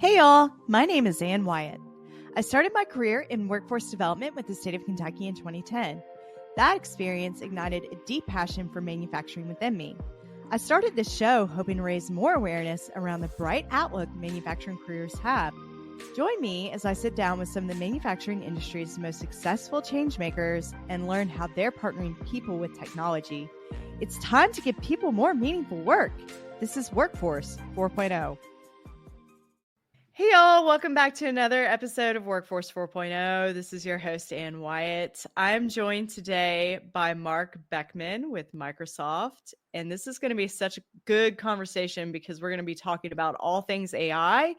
Hey y'all, my name is Ann Wyatt. I started my career in workforce development with the state of Kentucky in 2010. That experience ignited a deep passion for manufacturing within me. I started this show hoping to raise more awareness around the bright outlook manufacturing careers have. Join me as I sit down with some of the manufacturing industry's most successful changemakers and learn how they're partnering people with technology. It's time to give people more meaningful work. This is Workforce 4.0. Hey y'all, welcome back to another episode of Workforce 4.0. This is your host, Ann Wyatt. I'm joined today by Mark Beckmann with Microsoft, and this is going to be such a good conversation because we're going to be talking about all things AI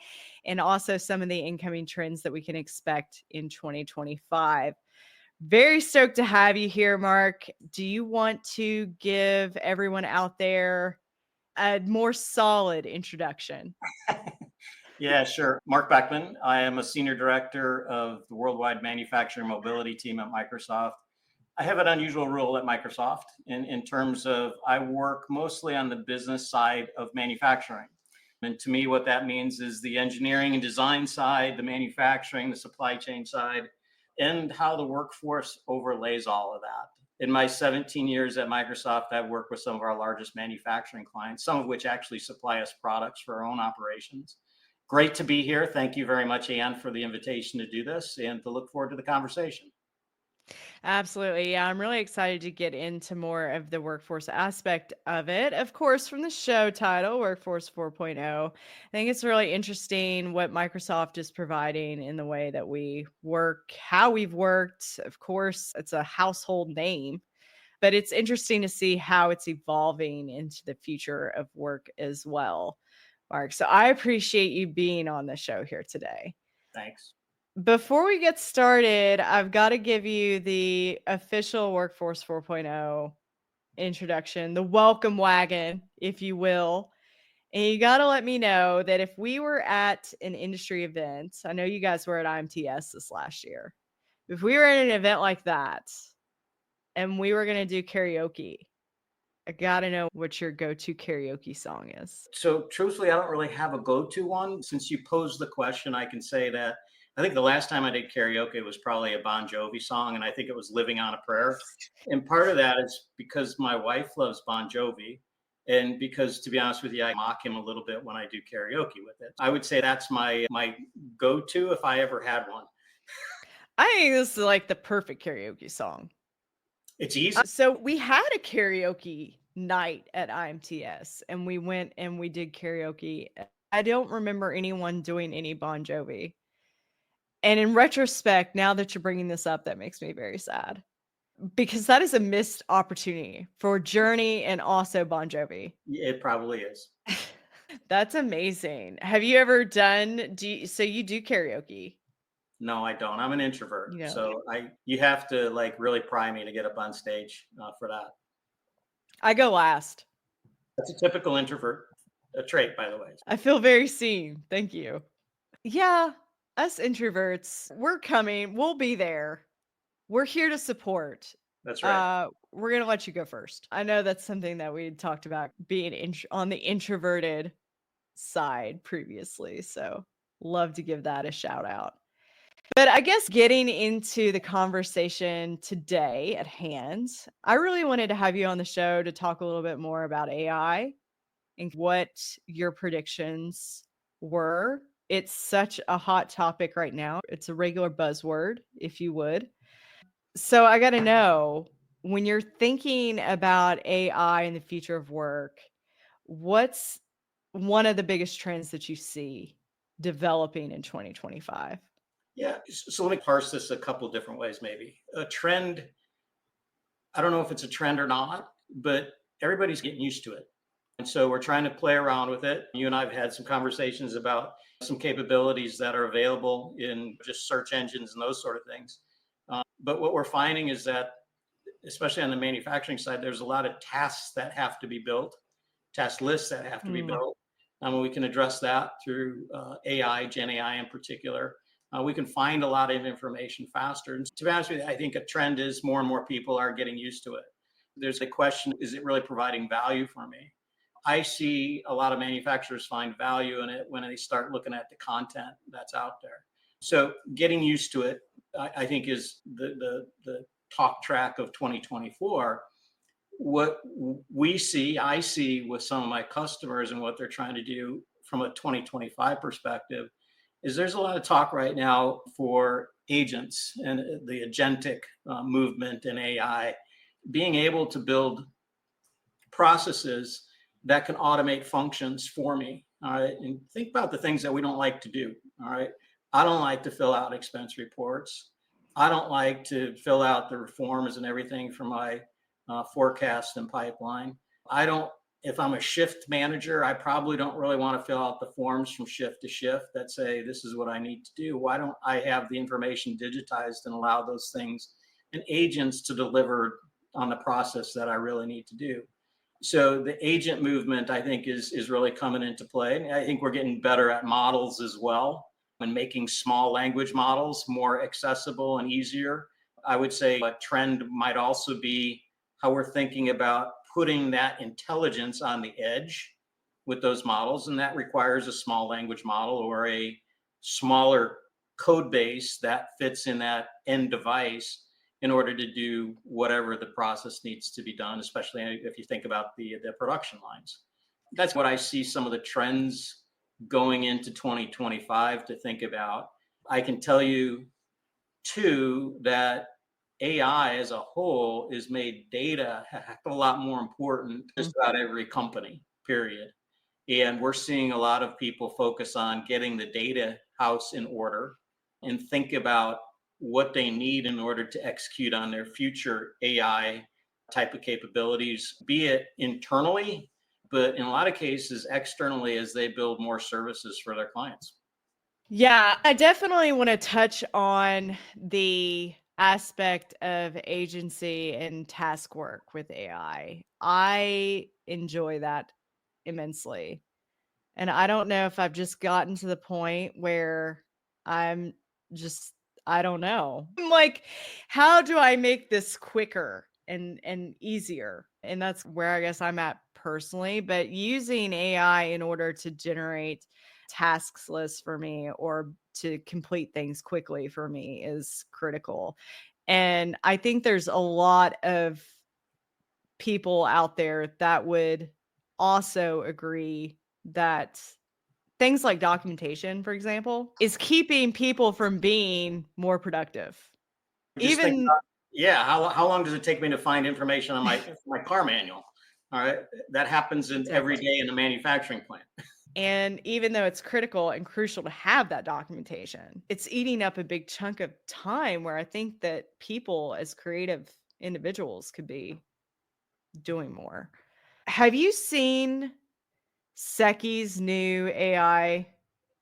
and also some of the incoming trends that we can expect in 2025. Very stoked to have you here, Mark. Do you want to give everyone out there a more solid introduction? Yeah, sure. Mark Beckmann. I am a senior director of the worldwide manufacturing mobility team at Microsoft. I have an unusual role at Microsoft in terms of I work mostly on the business side of manufacturing. And to me, what that means is the engineering and design side, the manufacturing, the supply chain side, and how the workforce overlays all of that. In my 17 years at Microsoft, I've worked with some of our largest manufacturing clients, some of which actually supply us products for our own operations. Great to be here. Thank you very much, Ann, for the invitation to do this and to look forward to the conversation. Absolutely. Yeah, I'm really excited to get into more of the workforce aspect of it. Of course, from the show title, Workforce 4.0, I think it's really interesting what Microsoft is providing in the way that we work, how we've worked. Of course, it's a household name, but it's interesting to see how it's evolving into the future of work as well, Mark. So I appreciate you being on the show here today. Thanks. Before we get started, I've got to give you the official Workforce 4.0 introduction, the welcome wagon, if you will. And you got to let me know that if we were at an industry event, I know you guys were at IMTS this last year. If we were at an event like that and we were going to do karaoke, I got to know what your go-to karaoke song is. So truthfully, I don't really have a go-to one. Since you posed the question, I can say that I think the last time I did karaoke was probably a Bon Jovi song, and I think it was Living on a Prayer. And part of that is because my wife loves Bon Jovi. And because, to be honest with you, I mock him a little bit when I do karaoke with it. I would say that's my go-to if I ever had one. I think this is like the perfect karaoke song. It's easy. So we had a karaoke night at IMTS and we went and we did karaoke. I don't remember anyone doing any Bon Jovi. And in retrospect, now that you're bringing this up, that makes me very sad because that is a missed opportunity for Journey and also Bon Jovi. It probably is. That's amazing. Have you ever done, so you do karaoke? No, I don't. I'm an introvert. You know. So you have to like really pry me to get up on stage for that. I go last. That's a typical introvert trait, by the way. I feel very seen. Thank you. Yeah, us introverts, we're coming. We'll be there. We're here to support. That's right. We're going to let you go first. I know that's something that we talked about being on the introverted side previously. So love to give that a shout out. But I guess getting into the conversation today at hand, I really wanted to have you on the show to talk a little bit more about AI and what your predictions were. It's such a hot topic right now. It's a regular buzzword, if you would. So I got to know, when you're thinking about AI and the future of work, what's one of the biggest trends that you see developing in 2025? Yeah. So let me parse this a couple of different ways, maybe. A trend, I don't know if it's a trend or not, but everybody's getting used to it. And so we're trying to play around with it. You and I have had some conversations about some capabilities that are available in just search engines and those sort of things. But what we're finding is that, especially on the manufacturing side, there's a lot of tasks that have to be built, task lists that have to be built. We can address that through AI, Gen AI in particular. We can find a lot of information faster. And to be honest with you, I think a trend is more and more people are getting used to it. There's a question, is it really providing value for me? I see a lot of manufacturers find value in it when they start looking at the content that's out there. So getting used to it, I think, is the talk track of 2024. What I see with some of my customers and what they're trying to do from a 2025 perspective is there's a lot of talk right now for agents and the agentic movement in AI, being able to build processes that can automate functions for me. All right. And think about the things that we don't like to do. All right. I don't like to fill out expense reports. I don't like to fill out the forms and everything for my forecast and pipeline. I don't, if I'm a shift manager, I probably don't really want to fill out the forms from shift to shift that say, this is what I need to do. Why don't I have the information digitized and allow those things and agents to deliver on the process that I really need to do? So the agent movement, I think, is really coming into play. And I think we're getting better at models as well and making small language models more accessible and easier. I would say a trend might also be how we're thinking about putting that intelligence on the edge with those models. And that requires a small language model or a smaller code base that fits in that end device in order to do whatever the process needs to be done, especially if you think about the production lines. That's what I see some of the trends going into 2025 to think about. I can tell you, too, that AI as a whole has made data a heck of a lot more important just about every company, period. And we're seeing a lot of people focus on getting the data house in order and think about what they need in order to execute on their future AI type of capabilities, be it internally, but in a lot of cases externally as they build more services for their clients. Yeah, I definitely want to touch on the aspect of agency and task work with AI. I enjoy that immensely. And I don't know if I've just gotten to the point where I'm just, I don't know. I'm like, how do I make this quicker and easier? And that's where I guess I'm at personally. But using AI in order to generate tasks lists for me or to complete things quickly for me is critical. And I think there's a lot of people out there that would also agree that things like documentation, for example, is keeping people from being more productive. Just think about, yeah, how long does it take me to find information on my car manual? All right, that happens every day in a manufacturing plant. And even though it's critical and crucial to have that documentation, it's eating up a big chunk of time where I think that people as creative individuals could be doing more. Have you seen Seki's new AI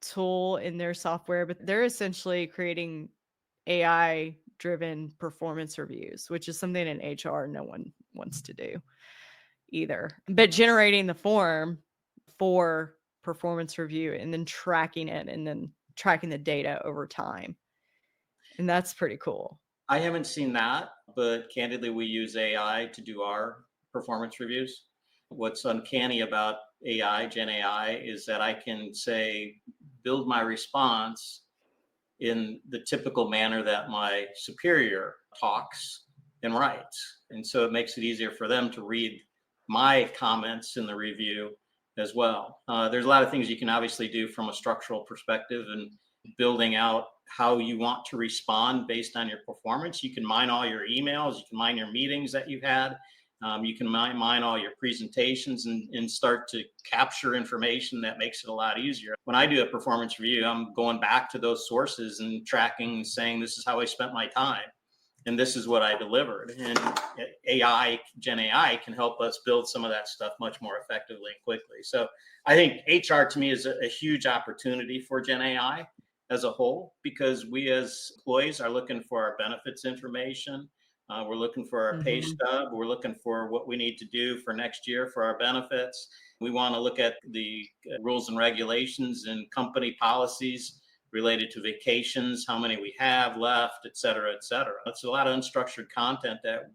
tool in their software? But they're essentially creating AI driven performance reviews, which is something in HR no one wants to do either. But generating the form for performance review and then tracking it and then tracking the data over time. And that's pretty cool. I haven't seen that, but candidly, we use AI to do our performance reviews. What's uncanny about AI, Gen AI, is that I can say, build my response in the typical manner that my superior talks and writes. And so it makes it easier for them to read my comments in the review as well. There's a lot of things you can obviously do from a structural perspective and building out how you want to respond based on your performance. You can mine all your emails, you can mine your meetings that you've had, you can mine all your presentations and start to capture information that makes it a lot easier. When I do a performance review, I'm going back to those sources and tracking and saying, this is how I spent my time and this is what I delivered. And AI, Gen AI can help us build some of that stuff much more effectively and quickly. So I think HR to me is a huge opportunity for Gen AI as a whole, because we as employees are looking for our benefits information. We're looking for our pay stub. We're looking for what we need to do for next year for our benefits. We want to look at the rules and regulations and company policies related to vacations, how many we have left, et cetera, et cetera. It's a lot of unstructured content that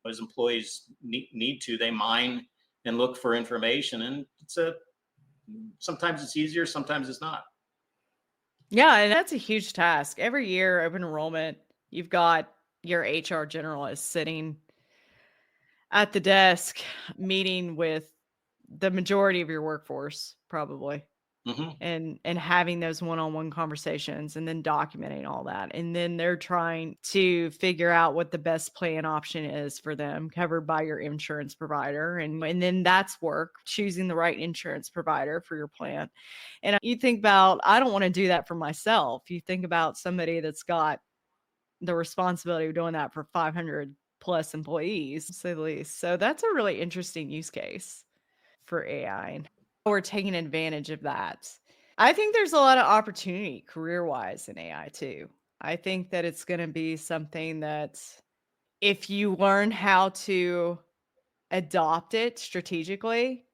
as employees need to, they mine and look for information. And sometimes it's easier, sometimes it's not. Yeah, and that's a huge task. Every year, open enrollment, you've got your HR generalist sitting at the desk meeting with the majority of your workforce, probably. Mm-hmm. And having those one-on-one conversations and then documenting all that. And then they're trying to figure out what the best plan option is for them, covered by your insurance provider. And then that's work, choosing the right insurance provider for your plan. And you think about, I don't want to do that for myself. You think about somebody that's got the responsibility of doing that for 500 plus employees, to say the least. So that's a really interesting use case for AI. And we're taking advantage of that. I think there's a lot of opportunity career-wise in AI too. I think that it's going to be something that if you learn how to adopt it strategically,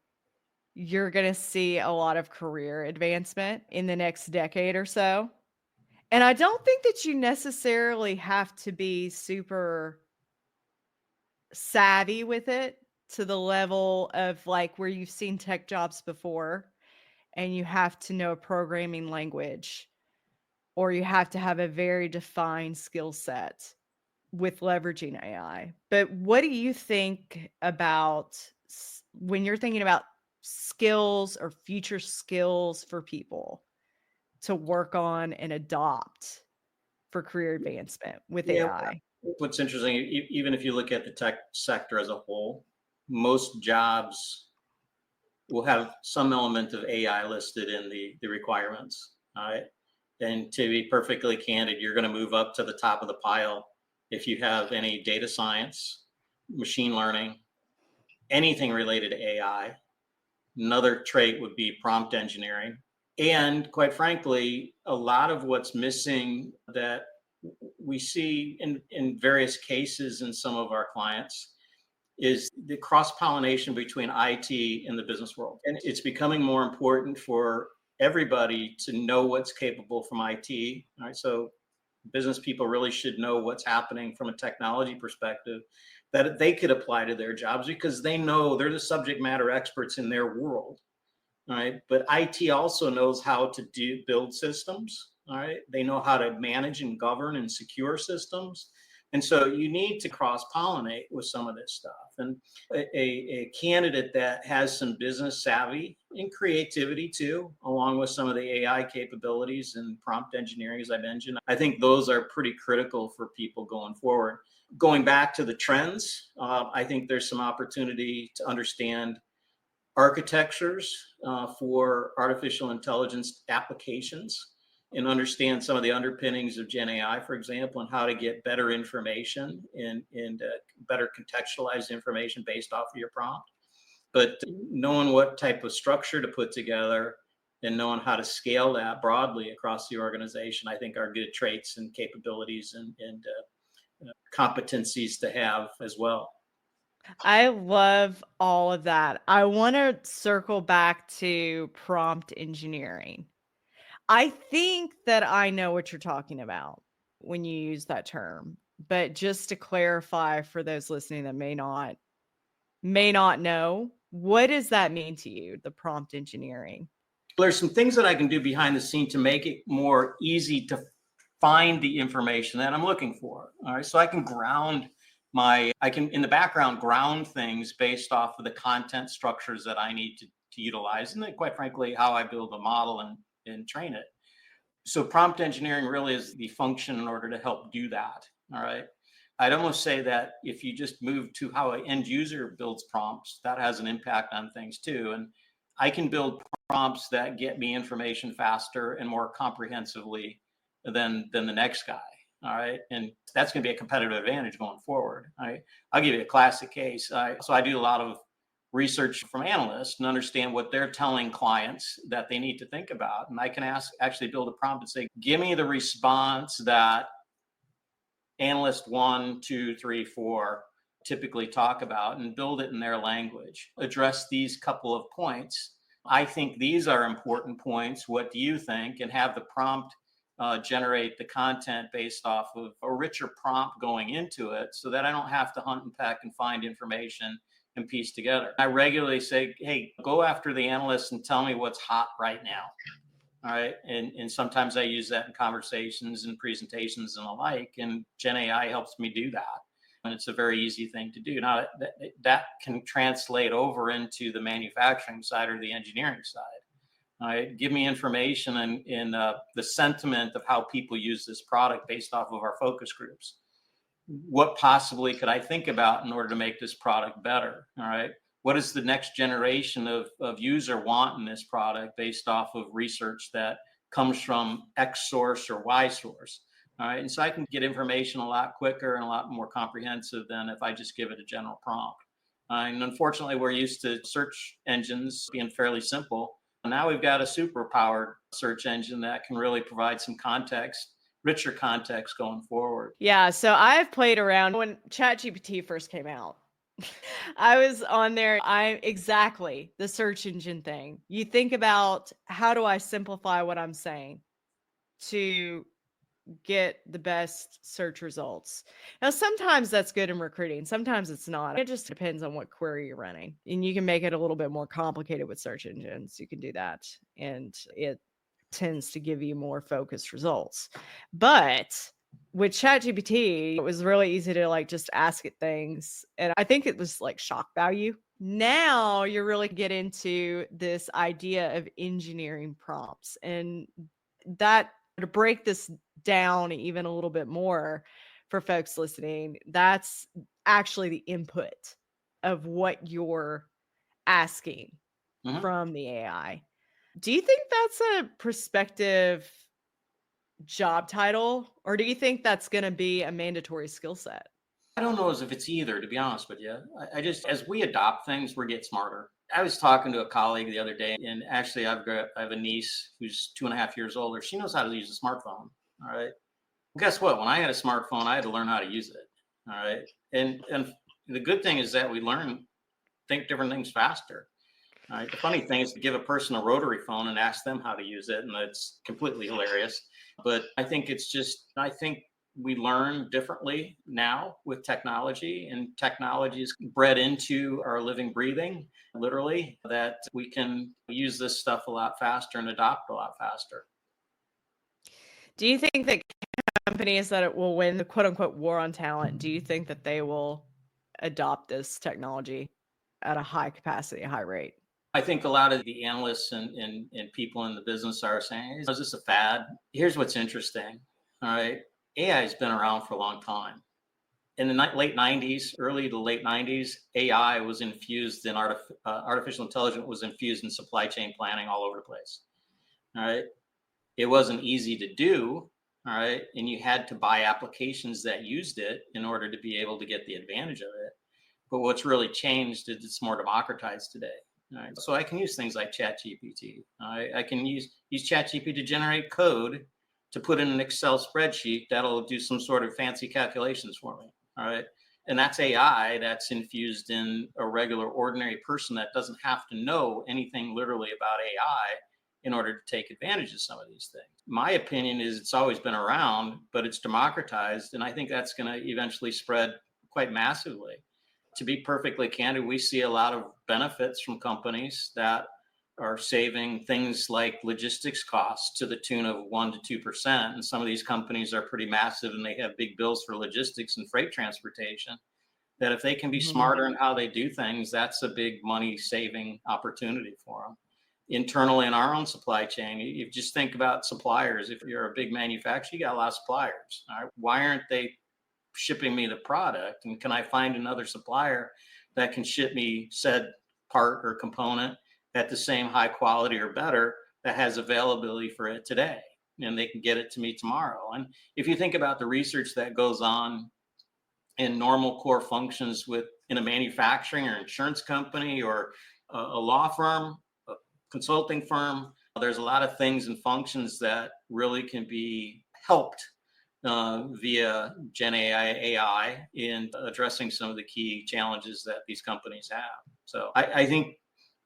you're going to see a lot of career advancement in the next decade or so. And I don't think that you necessarily have to be super savvy with it to the level of like where you've seen tech jobs before and you have to know a programming language or you have to have a very defined skill set with leveraging AI. But what do you think about when you're thinking about skills or future skills for people to work on and adopt for career advancement with Yeah. AI? What's interesting, even if you look at the tech sector as a whole, most jobs will have some element of AI listed in the requirements. All right. And to be perfectly candid, you're going to move up to the top of the pile if you have any data science, machine learning, anything related to AI. Another trait would be prompt engineering. And quite frankly, a lot of what's missing that we see in various cases in some of our clients is the cross pollination between IT and the business world. And it's becoming more important for everybody to know what's capable from IT. All right. So business people really should know what's happening from a technology perspective that they could apply to their jobs because they know they're the subject matter experts in their world. All right. But IT also knows how to build systems. All right. They know how to manage and govern and secure systems. And so you need to cross pollinate with some of this stuff. And a candidate that has some business savvy and creativity too, along with some of the AI capabilities and prompt engineering, as I mentioned, I think those are pretty critical for people going forward. Going back to the trends, I think there's some opportunity to understand architectures for artificial intelligence applications and understand some of the underpinnings of Gen AI, for example, and how to get better information and better contextualized information based off of your prompt. But knowing what type of structure to put together and knowing how to scale that broadly across the organization, I think are good traits and capabilities and competencies to have as well. I love all of that. I want to circle back to prompt engineering. I think that I know what you're talking about when you use that term, but just to clarify for those listening that may not know, what does that mean to you, the prompt engineering? There's some things that I can do behind the scene to make it more easy to find the information that I'm looking for. All right. So I can in the background ground things based off of the content structures that I need to utilize. And then quite frankly, how I build a model and train it. So prompt engineering really is the function in order to help do that. All right. I'd almost say that if you just move to how an end user builds prompts, that has an impact on things too. And I can build prompts that get me information faster and more comprehensively than the next guy. All right. And that's going to be a competitive advantage going forward. All right. I'll give you a classic case. So I do a lot of research from analysts and understand what they're telling clients that they need to think about. And I can actually build a prompt and say, give me the response that analyst 1, 2, 3, 4 typically talk about and build it in their language. Address these couple of points. I think these are important points. What do you think? And have the prompt generate the content based off of a richer prompt going into it so that I don't have to hunt and peck and find information and piece together. I regularly say, hey, go after the analysts and tell me what's hot right now. All right. And sometimes I use that in conversations and presentations and the like. And Gen AI helps me do that. And it's a very easy thing to do. Now, that can translate over into the manufacturing side or the engineering side. All right. Give me information in the sentiment of how people use this product based off of our focus groups. What possibly could I think about in order to make this product better? All right. What does the next generation of user want in this product based off of research that comes from X source or Y source? All right. And so I can get information a lot quicker and a lot more comprehensive than if I just give it a general prompt. And unfortunately, we're used to search engines being fairly simple. Now we've got a super powered search engine that can really provide some context, richer context going forward. Yeah. So I've played around when ChatGPT first came out. I was on there. Exactly the search engine thing. You think about, how do I simplify what I'm saying to get the best search results? Now, sometimes that's good in recruiting. Sometimes it's not. It just depends on what query you're running. And you can make it a little bit more complicated with search engines. You can do that. And it tends to give you more focused results. But with ChatGPT, it was really easy to just ask it things. And I think it was like shock value. Now you're really get into this idea of engineering prompts, and that, to break this down even a little bit more for folks listening, that's actually the input of what you're asking from the AI. Do you think that's a prospective job title, or do you think that's going to be a mandatory skill set? I don't know as if it's either, to be honest with you. I just, as we adopt things, we get smarter. I was talking to a colleague the other day, and actually I have a niece who's 2.5 years older. She knows how to use a smartphone. All right. Well, guess what? When I had a smartphone, I had to learn how to use it. All right. And the good thing is that we think different things faster. All right. The funny thing is to give a person a rotary phone and ask them how to use it, and it's completely hilarious. But I think we learn differently now with technology, and technology is bred into our living, breathing, literally, that we can use this stuff a lot faster and adopt a lot faster. Do you think that companies that will win the quote unquote war on talent, do you think that they will adopt this technology at a high capacity, high rate? I think a lot of the analysts and people in the business are saying, is this a fad? Here's what's interesting. All right. AI has been around for a long time. In the late 90s, early to late 90s, AI was infused in artificial intelligence was infused in supply chain planning all over the place. All right. It wasn't easy to do. All right. And you had to buy applications that used it in order to be able to get the advantage of it. But what's really changed is it's more democratized today. All right. So I can use things like ChatGPT. I can use ChatGPT to generate code to put in an Excel spreadsheet that'll do some sort of fancy calculations for me. All right. And that's AI that's infused in a regular, ordinary person that doesn't have to know anything literally about AI in order to take advantage of some of these things. My opinion is it's always been around, but it's democratized. And I think that's going to eventually spread quite massively. To be perfectly candid, we see a lot of benefits from companies that are saving things like logistics costs to the tune of 1% to 2%. And some of these companies are pretty massive, and they have big bills for logistics and freight transportation. That if they can be smarter in how they do things, that's a big money saving opportunity for them. Internally in our own supply chain, you just think about suppliers. If you're a big manufacturer, you got a lot of suppliers. All right? Why aren't they shipping me the product? And can I find another supplier that can ship me said part or component at the same high quality or better that has availability for it today, and they can get it to me tomorrow? And if you think about the research that goes on in normal core functions in a manufacturing or insurance company or a law firm, a consulting firm, there's a lot of things and functions that really can be helped via Gen AI in addressing some of the key challenges that these companies have. So I think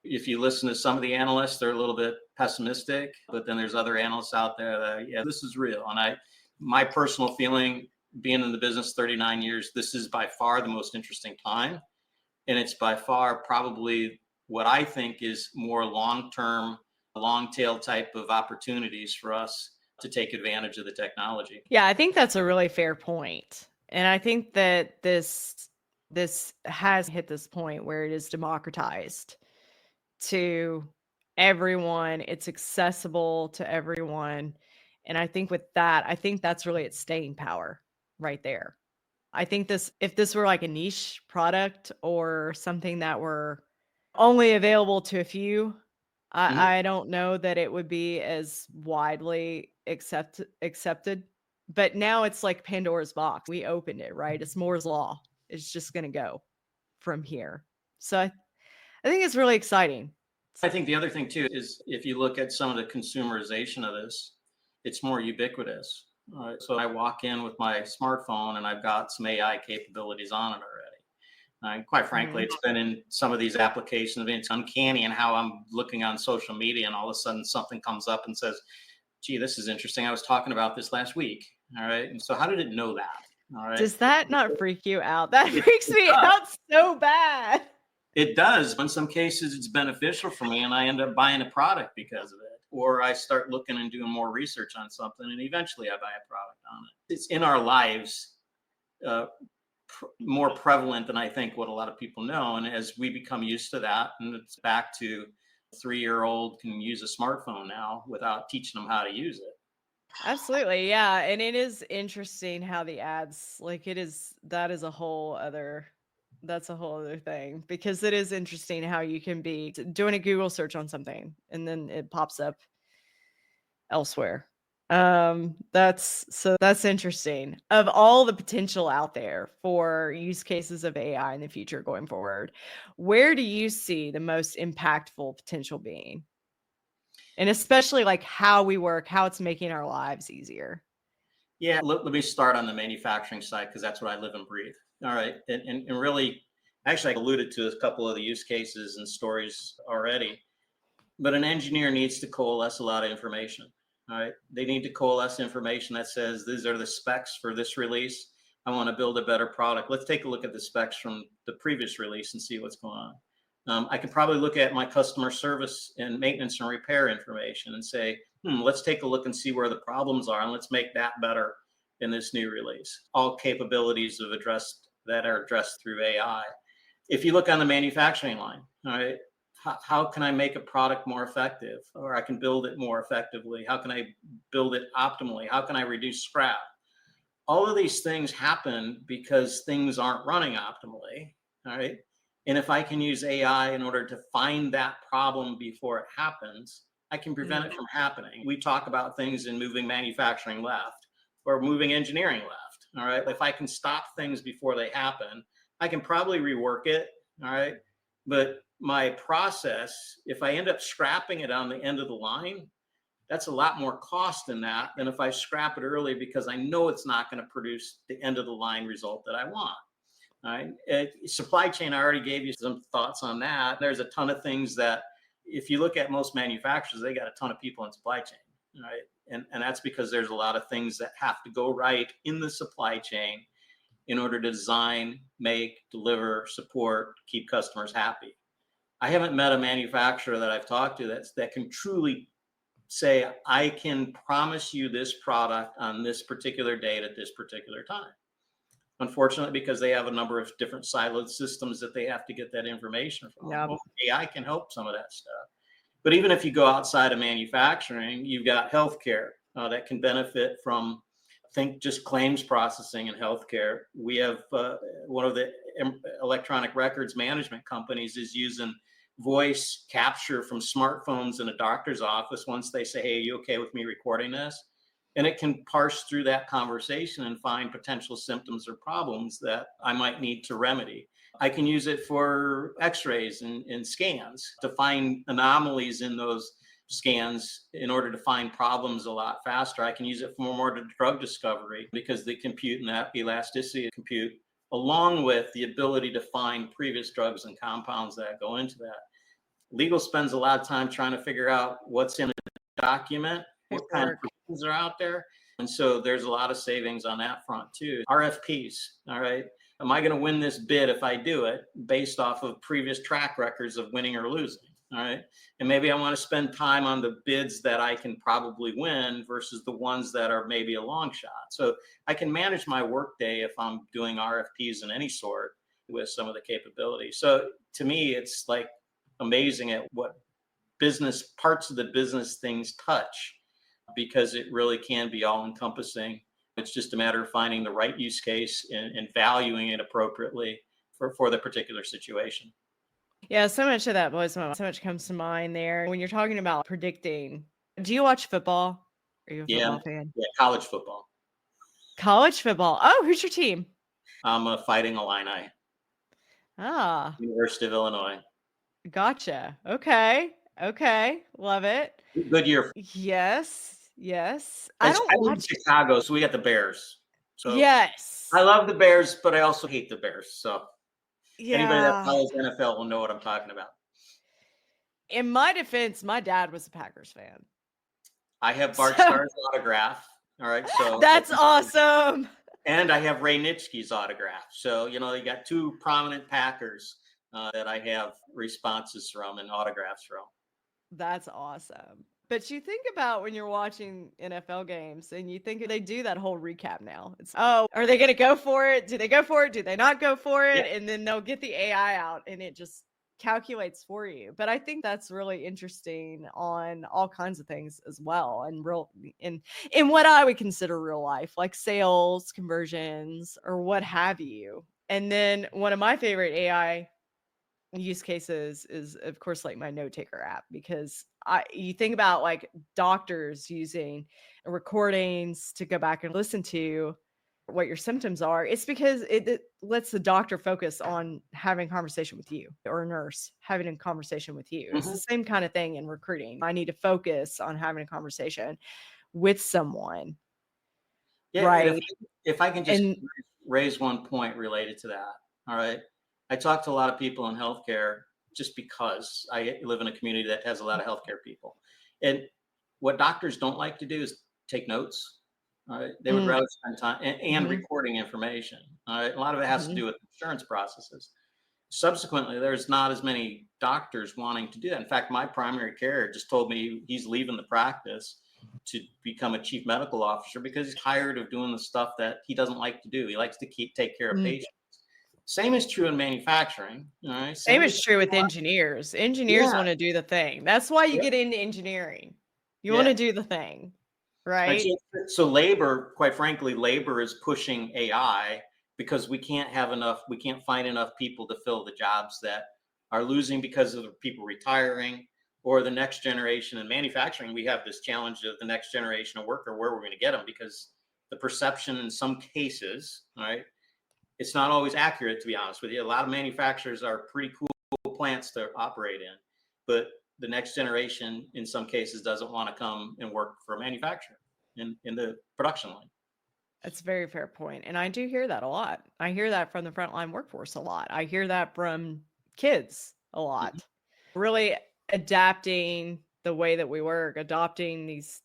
if you listen to some of the analysts, they're a little bit pessimistic, but then there's other analysts out there that, yeah, this is real. And my personal feeling, being in the business 39 years, this is by far the most interesting time. And it's by far probably what I think is more long-term, long tail type of opportunities for us to take advantage of the technology. Yeah, I think that's a really fair point. And I think that this has hit this point where it is democratized to everyone. It's accessible to everyone. And I think with that, I think that's really its staying power right there. I think if this were like a niche product or something that were only available to a few, I don't know that it would be as widely accepted. But now it's like Pandora's box. We opened it, right? It's Moore's law. It's just going to go from here. So I think it's really exciting. I think the other thing too is if you look at some of the consumerization of this, it's more ubiquitous. So I walk in with my smartphone and I've got some AI capabilities on it already. Quite frankly, it's been in some of these applications. I mean, it's uncanny in how I'm looking on social media and all of a sudden something comes up and says, gee, this is interesting. I was talking about this last week. All right. And so how did it know that? All right. Does that not freak you out? That freaks me out so bad. It does. In some cases, it's beneficial for me and I end up buying a product because of it. Or I start looking and doing more research on something and eventually I buy a product on it. It's in our lives more prevalent than I think what a lot of people know. And as we become used to that, and it's back to 3-year-old can use a smartphone now without teaching them how to use it. Absolutely. Yeah. And it is interesting how the ads, like that's a whole other thing, because it is interesting how you can be doing a Google search on something and then it pops up elsewhere. That's interesting. Of all the potential out there for use cases of AI in the future going forward, where do you see the most impactful potential being? And especially like how we work, how it's making our lives easier. Yeah, let me start on the manufacturing side because that's what I live and breathe. All right. And really, actually, I alluded to a couple of the use cases and stories already, but an engineer needs to coalesce a lot of information. All right. They need to coalesce information that says these are the specs for this release. I want to build a better product. Let's take a look at the specs from the previous release and see what's going on. I can probably look at my customer service and maintenance and repair information and say, let's take a look and see where the problems are and let's make that better in this new release. All capabilities that are addressed through AI. If you look on the manufacturing line, all right, how can I make a product more effective, or I can build it more effectively? How can I build it optimally? How can I reduce scrap? All of these things happen because things aren't running optimally, all right? And if I can use AI in order to find that problem before it happens, I can prevent it from happening. We talk about things in moving manufacturing left or moving engineering left, all right? If I can stop things before they happen, I can probably rework it, all right? But my process, if I end up scrapping it on the end of the line, that's a lot more cost than if I scrap it early because I know it's not going to produce the end of the line result that I want. All right. Supply chain, I already gave you some thoughts on that. There's a ton of things that if you look at most manufacturers, they got a ton of people in supply chain. Right. And that's because there's a lot of things that have to go right in the supply chain in order to design, make, deliver, support, keep customers happy. I haven't met a manufacturer that I've talked to that can truly say, I can promise you this product on this particular date at this particular time. Unfortunately, because they have a number of different siloed systems that they have to get that information from. Yep. Well, AI can help some of that stuff. But even if you go outside of manufacturing, you've got healthcare that can benefit from, think just claims processing in healthcare. We have one of the electronic records management companies is using voice capture from smartphones in a doctor's office. Once they say, hey, are you okay with me recording this? And it can parse through that conversation and find potential symptoms or problems that I might need to remedy. I can use it for x-rays and scans to find anomalies in those scans in order to find problems a lot faster. I can use it for more drug discovery because the compute and that elasticity compute, along with the ability to find previous drugs and compounds that go into that. Legal spends a lot of time trying to figure out what's in a document, what kind of are out there. And so there's a lot of savings on that front too. RFPs, all right. Am I going to win this bid if I do it based off of previous track records of winning or losing? All right. And maybe I want to spend time on the bids that I can probably win versus the ones that are maybe a long shot. So I can manage my workday if I'm doing RFPs in any sort with some of the capabilities. So to me, it's like amazing at what business parts of the business things touch, because it really can be all encompassing. It's just a matter of finding the right use case and valuing it appropriately for the particular situation. Yeah, so much of that blows my mind. So much comes to mind there. When you're talking about predicting, do you watch football? Are you a Yeah, football fan? yeah, college football. College football. Oh, who's your team? I'm a Fighting Illini, Ah, University of Illinois. gotcha. Okay. Okay. Love it. Good year. Yes. Yes. I I don't live in watch. Chicago, so we got the Bears. So I Yes. love the Bears, but I also hate the Bears. So anybody that Yeah. follows NFL will know what I'm talking about. In my defense, my dad was a Packers fan. I have Bart So Starr's autograph. All right, so that's awesome. and I have Ray Nitschke's autograph. So you got two prominent Packers that I have responses from and autographs from. That's awesome. But you think about when you're watching NFL games and you think they do that whole recap now. It's, oh, are they going to go for it? Do they go for it? Do they not go for Yeah. it? And then they'll get the AI out and it just calculates for you. But I think that's really interesting on all kinds of things as well, and real in what I would consider real life, like sales, conversions, or what have you. And then one of my favorite AI use cases is, of course, like my note taker app, because you think about like doctors using recordings to go back and listen to what your symptoms are. It's because it lets the doctor focus on having a conversation with you, or a nurse having a conversation with you. It's the same kind of thing in recruiting. I need to focus on having a conversation with someone. Yeah, Right. and if I can just And raise one point related to that. All right. I talk to a lot of people in healthcare just because I live in a community that has a lot of healthcare people. And what doctors don't like to do is take notes. All right. They would rather spend time and Mhm. recording information. All right. A lot of it has to Mhm. do with insurance processes. Subsequently, there's not as many doctors wanting to do that. In fact, my primary care just told me he's leaving the practice to become a chief medical officer because he's tired of doing the stuff that he doesn't like to do. He likes to take care of Mm. patients. Same is true in manufacturing. All right. Same Same is is true with engineers. Engineers yeah. wanna do the thing. That's why you Yeah. get into engineering. You Yeah. wanna do the thing, Right. right? So labor, quite frankly, labor is pushing AI because we can't find enough people to fill the jobs that are losing because of the people retiring or the next generation. In manufacturing, we have this challenge of the next generation of worker, where we're going to get them, because the perception in some cases, right, it's not always accurate, to be honest with you. A lot of manufacturers are pretty cool plants to operate in, but the next generation in some cases doesn't want to come and work for a manufacturer in the production line. That's a very fair point, and I do hear that a lot. I hear that from the frontline workforce a lot. I hear that from kids a Mhm. lot. Really adapting the way that we work, adopting these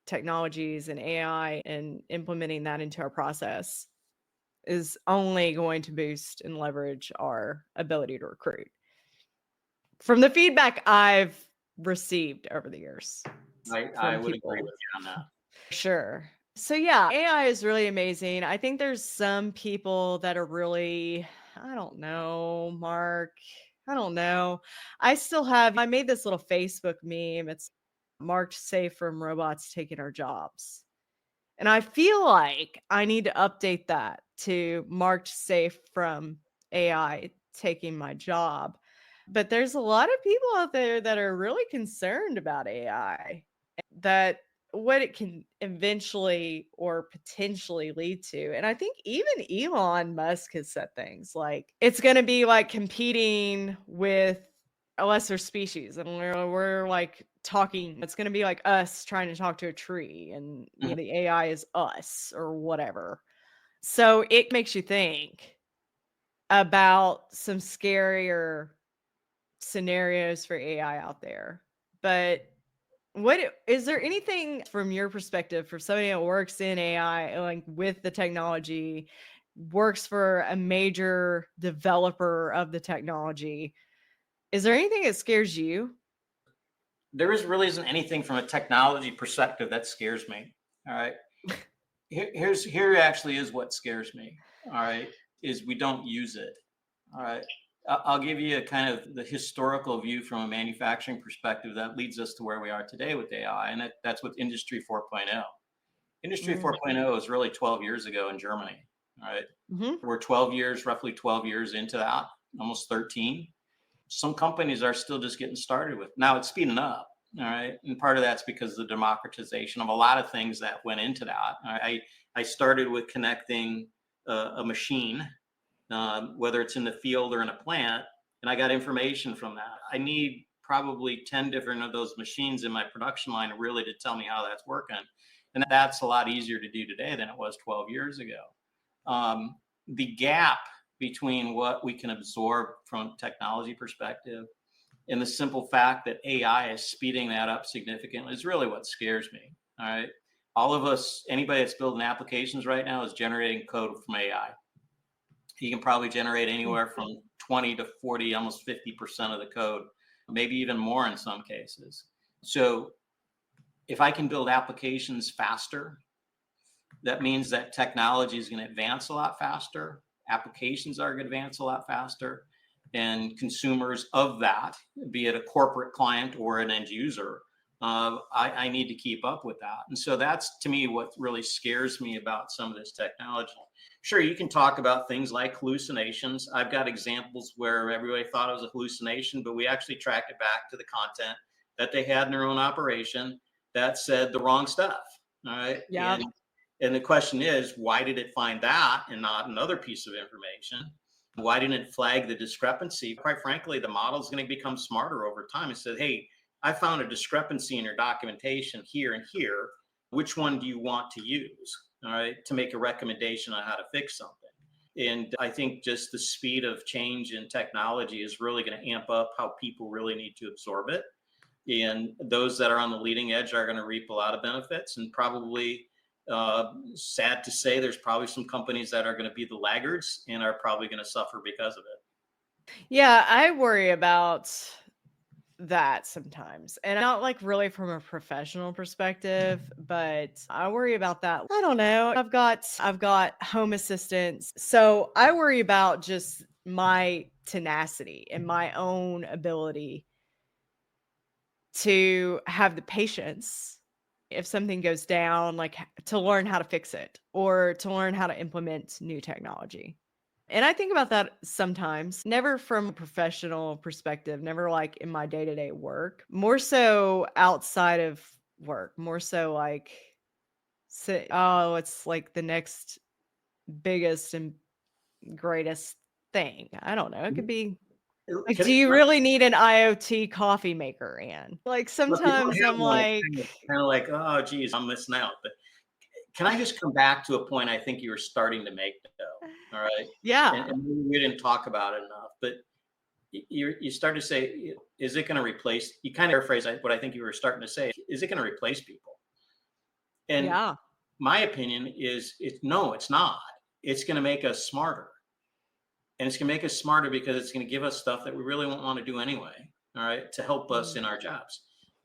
technologies and AI and implementing that into our process is only going to boost and leverage our ability to recruit. From the feedback I've received over the years I from would agree people. with you on that. Sure. So yeah, AI is really amazing. I think there's some people that are really, I don't know, Mark. I don't know. I made this little Facebook meme. It's marked safe from robots taking our jobs. And I feel like I need to update that to marked safe from AI taking my job. But there's a lot of people out there that are really concerned about AI, that what it can eventually or potentially lead to. And I think even Elon Musk has said things like it's going to be like competing with a lesser species, and we're like talking, it's going to be like us trying to talk to a tree, and Mhm. the AI is us or whatever. So it makes you think about some scarier scenarios for AI out there. But is there anything from your perspective, for somebody that works in AI, like with the technology, works for a major developer of the technology. Is there anything that scares you? There really isn't anything from a technology perspective that scares me. All right. Here actually is what scares me. All right. Is we don't use it. All right. I'll give you a kind of the historical view from a manufacturing perspective that leads us to where we are today with AI. And that's with Industry 4.0. Industry Mm. 4.0 is really 12 years ago in Germany. All right. Mm-hmm. We're roughly 12 years into that, almost 13. Some companies are still just getting started with. Now it's speeding up. All right. And part of that's because of the democratization of a lot of things that went into that. I started with connecting a machine, whether it's in the field or in a plant, and I got information from that. I need probably 10 different of those machines in my production line really to tell me how that's working. And that's a lot easier to do today than it was 12 years ago. The gap between what we can absorb from a technology perspective and the simple fact that AI is speeding that up significantly is really what scares me. All right. All of us, anybody that's building applications right now is generating code from AI. You can probably generate anywhere from 20 to 40, almost 50% of the code, maybe even more in some cases. So if I can build applications faster, that means that technology is going to advance a lot faster. Applications are going to advance a lot faster. And consumers of that, be it a corporate client or an end user, I need to keep up with that. And so that's, to me, what really scares me about some of this technology. Sure, you can talk about things like hallucinations. I've got examples where everybody thought it was a hallucination, but we actually tracked it back to the content that they had in their own operation that said the wrong stuff. All right. Yeah. And the question is, why did it find that and not another piece of information? Why didn't it flag the discrepancy? Quite frankly, the model is going to become smarter over time. It said, hey, I found a discrepancy in your documentation here and here. Which one do you want to use? All right, to make a recommendation on how to fix something. And I think just the speed of change in technology is really going to amp up how people really need to absorb it. And those that are on the leading edge are going to reap a lot of benefits, and probably sad to say, there's probably some companies that are going to be the laggards and are probably going to suffer because of it. Yeah, I worry about that sometimes. And not like really from a professional perspective, but I worry about that. I don't know. I've got home assistants. So I worry about just my tenacity and my own ability to have the patience if something goes down, like to learn how to fix it or to learn how to implement new technology. And I think about that sometimes, never from a professional perspective, never like in my day to day work, more so outside of work, more so like, oh, it's like the next biggest and greatest thing. I don't know. It could be like, do you really need an IoT coffee maker, Ann? Like sometimes I'm like, kind of like, oh, geez, I'm missing out. But can I just come back to a point I think you were starting to make, though? All right. yeah. And we didn't talk about it enough, but you started to say, is it going to replace, you kind of paraphrase what I think you were starting to say, is it going to replace people? And Yeah. my opinion is, no, it's not. It's going to make us smarter. And it's going to make us smarter because it's going to give us stuff that we really won't want to do anyway. All right. To help us in our jobs,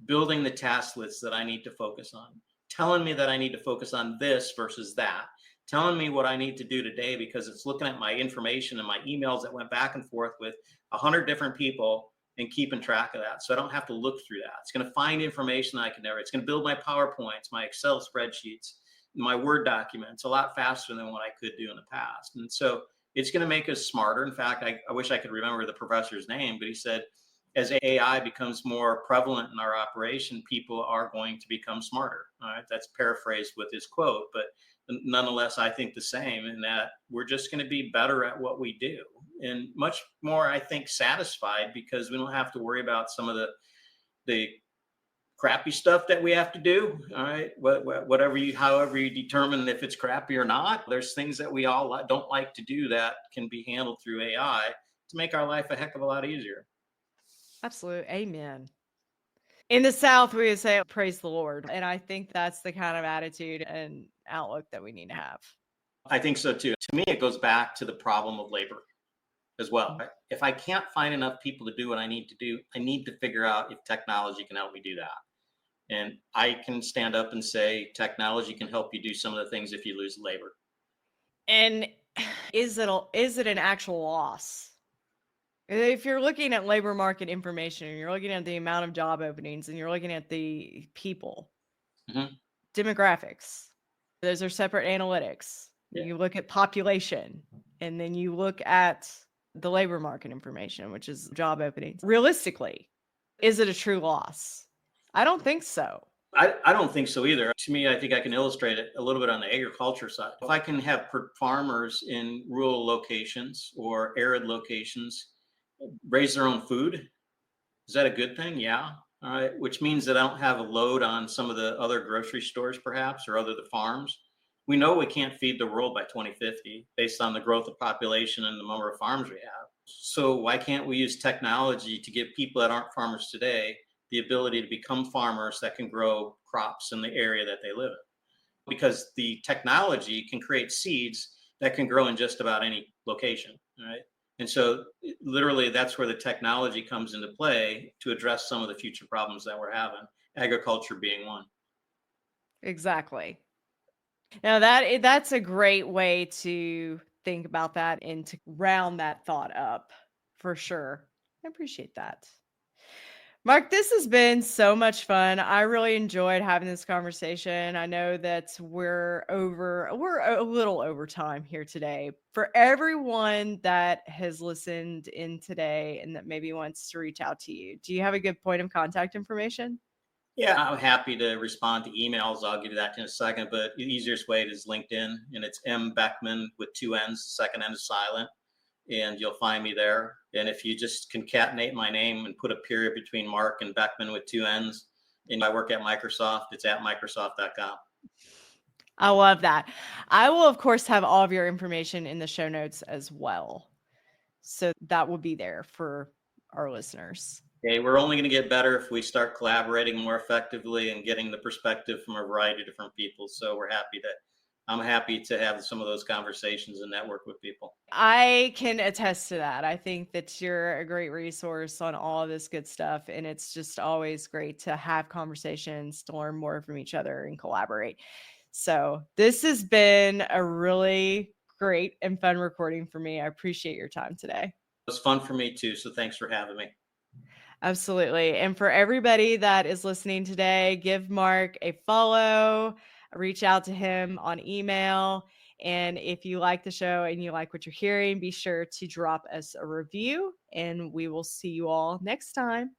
building the task lists that I need to focus on, telling me that I need to focus on this versus that, telling me what I need to do today because it's looking at my information and my emails that went back and forth with 100 different people and keeping track of that. So I don't have to look through that. It's going to find information I can never, it's going to build my PowerPoints, my Excel spreadsheets, my Word documents a lot faster than what I could do in the past. And so it's going to make us smarter. In fact, I wish I could remember the professor's name, but he said, as AI becomes more prevalent in our operation, people are going to become smarter. All right, that's paraphrased with his quote, but nonetheless, I think the same in that we're just going to be better at what we do and much more, I think, satisfied because we don't have to worry about some of the crappy stuff that we have to do. All right. However you determine if it's crappy or not, there's things that we all don't like to do that can be handled through AI to make our life a heck of a lot easier. Absolute. Amen. In the South, we would say, praise the Lord. And I think that's the kind of attitude and outlook that we need to have. I think so too. To me, it goes back to the problem of labor as well. Right? If I can't find enough people to do what I need to do, I need to figure out if technology can help me do that. And I can stand up and say technology can help you do some of the things if you lose labor. And is it an actual loss? If you're looking at labor market information and you're looking at the amount of job openings and you're looking at the people, demographics, those are separate analytics. Yeah. You look at population, and then you look at the labor market information, which is job openings. Realistically, is it a true loss? I don't think so. I don't think so either. To me, I think I can illustrate it a little bit on the agriculture side. If I can have farmers in rural locations or arid locations raise their own food, is that a good thing? Yeah. All right. Which means that I don't have a load on some of the other grocery stores, perhaps, or the farms. We know we can't feed the world by 2050 based on the growth of population and the number of farms we have. So why can't we use technology to give people that aren't farmers today the ability to become farmers that can grow crops in the area that they live in? Because the technology can create seeds that can grow in just about any location, right? And so literally that's where the technology comes into play to address some of the future problems that we're having, agriculture being one. Exactly. Now that's a great way to think about that and to round that thought up for sure. I appreciate that. Mark, this has been so much fun. I really enjoyed having this conversation. I know that we're a little over time here today. For everyone that has listened in today and that maybe wants to reach out to you, do you have a good point of contact information? Yeah, I'm happy to respond to emails. I'll give you that in a second, but the easiest way is LinkedIn, and it's M Beckmann with 2 N's, second N is silent, and you'll find me there. And if you just concatenate my name and put a period between Mark and Beckmann with 2 N's, and I work at Microsoft, it's at Microsoft.com. I love that. I will, of course, have all of your information in the show notes as well. So that will be there for our listeners. Okay, we're only going to get better if we start collaborating more effectively and getting the perspective from a variety of different people. So I'm happy to have some of those conversations and network with people. I can attest to that. I think that you're a great resource on all of this good stuff. And it's just always great to have conversations, to learn more from each other and collaborate. So this has been a really great and fun recording for me. I appreciate your time today. It was fun for me too. So thanks for having me. Absolutely. And for everybody that is listening today, give Mark a follow, reach out to him on email. And if you like the show and you like what you're hearing, be sure to drop us a review, and we will see you all next time.